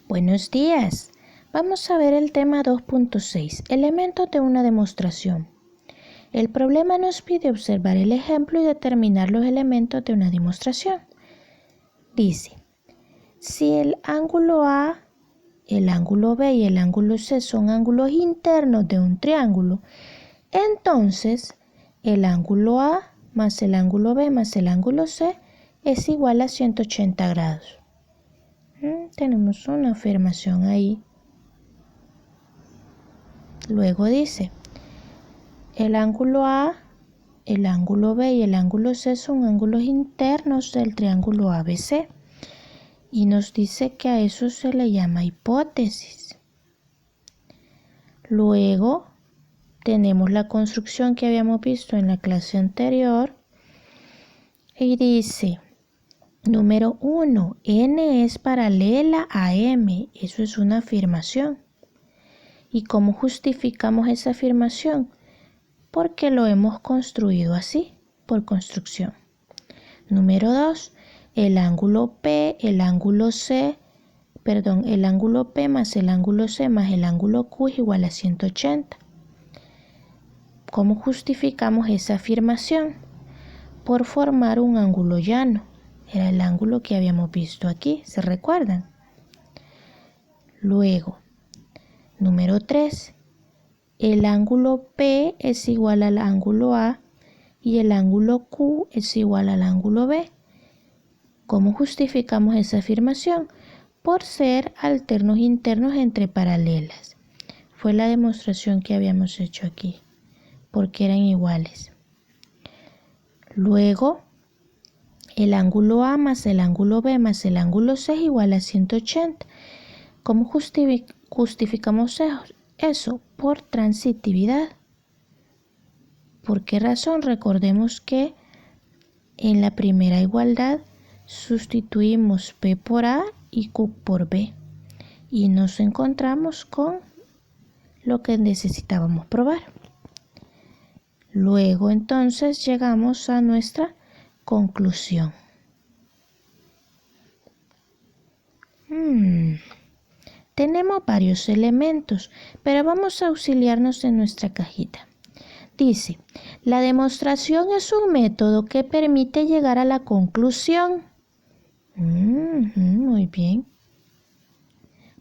Buenos días. Vamos a ver el tema 2.6, elementos de una demostración. El problema nos pide observar el ejemplo y determinar los elementos de una demostración. Dice, si el ángulo A, el ángulo B y el ángulo C son ángulos internos de un triángulo, entonces el ángulo A más el ángulo B más el ángulo C es igual a 180 grados. Tenemos una afirmación ahí. Luego dice, el ángulo A, el ángulo B y el ángulo C son ángulos internos del triángulo ABC. Y nos dice que a eso se le llama hipótesis. Luego tenemos la construcción que habíamos visto en la clase anterior. Y dice, número 1, N es paralela a M. Eso es una afirmación. ¿Y cómo justificamos esa afirmación? Porque lo hemos construido así, por construcción. Número 2, el ángulo P más el ángulo C más el ángulo Q es igual a 180. ¿Cómo justificamos esa afirmación? Por formar un ángulo llano. Era el ángulo que habíamos visto aquí, ¿se recuerdan? Luego, número 3. El ángulo P es igual al ángulo A y el ángulo Q es igual al ángulo B. ¿Cómo justificamos esa afirmación? Por ser alternos internos entre paralelas. Fue la demostración que habíamos hecho aquí, porque eran iguales. Luego, el ángulo A más el ángulo B más el ángulo C es igual a 180. ¿Cómo justificamos eso? Por transitividad. ¿Por qué razón? Recordemos que en la primera igualdad sustituimos P por A y Q por B. Y nos encontramos con lo que necesitábamos probar. Luego entonces llegamos a nuestra conclusión. Tenemos varios elementos, pero vamos a auxiliarnos en nuestra cajita. Dice, la demostración es un método que permite llegar a la conclusión. Muy bien.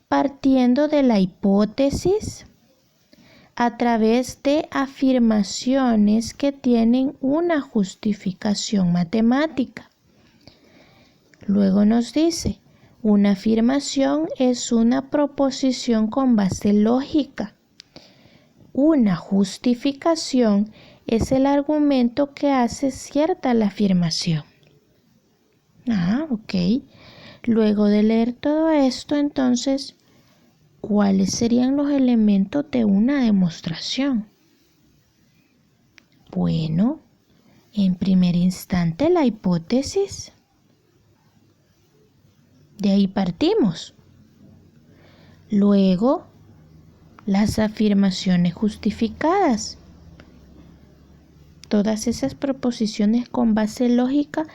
Partiendo de la hipótesis a través de afirmaciones que tienen una justificación matemática. Luego nos dice, una afirmación es una proposición con base lógica. Una justificación es el argumento que hace cierta la afirmación. Ok. Luego de leer todo esto, entonces, ¿cuáles serían los elementos de una demostración? Bueno, en primer instante la hipótesis. De ahí partimos. Luego, las afirmaciones justificadas. Todas esas proposiciones con base lógica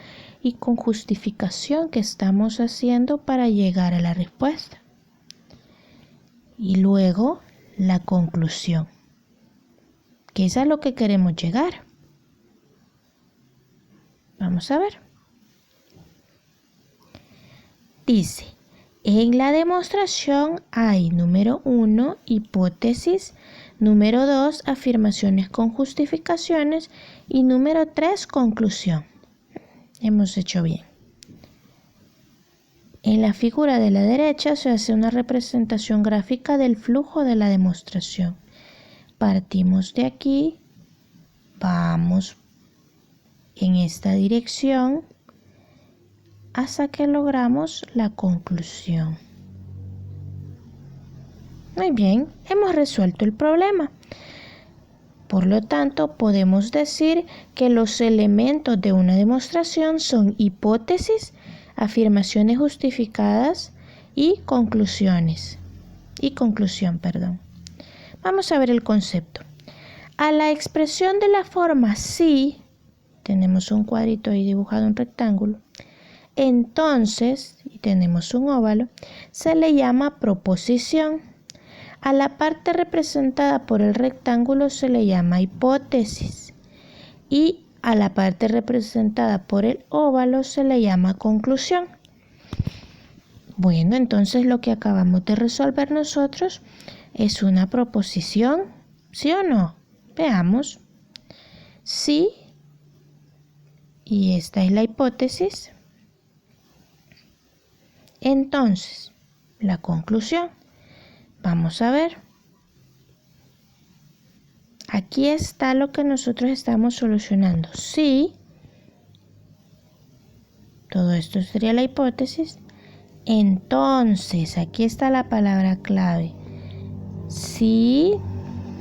y con justificación que estamos haciendo para llegar a la respuesta. Y luego, la conclusión, que es a lo que queremos llegar. Vamos a ver. Dice, en la demostración hay, número 1, hipótesis, número 2, afirmaciones con justificaciones y número 3, conclusión. Hemos hecho bien. En la figura de la derecha se hace una representación gráfica del flujo de la demostración. Partimos de aquí, vamos en esta dirección hasta que logramos la conclusión. Muy bien, hemos resuelto el problema. Por lo tanto, podemos decir que los elementos de una demostración son hipótesis, afirmaciones justificadas y conclusión. Vamos a ver el concepto. A la expresión de la forma si, tenemos un cuadrito ahí dibujado, un rectángulo, Entonces, y tenemos un óvalo, se le llama proposición. A la parte representada por el rectángulo se le llama hipótesis. Y a la parte representada por el óvalo se le llama conclusión. Bueno, entonces lo que acabamos de resolver nosotros es una proposición, ¿sí o no? Veamos. Sí, y esta es la hipótesis. Entonces, la conclusión. Vamos a ver. Aquí está lo que nosotros estamos solucionando. Sí, todo esto sería la hipótesis. Entonces, aquí está la palabra clave. Sí,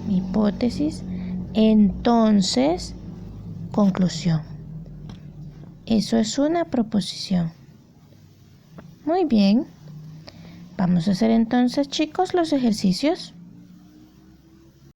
hipótesis. Entonces, conclusión. Eso es una proposición. Muy bien. Vamos a hacer entonces, chicos, los ejercicios.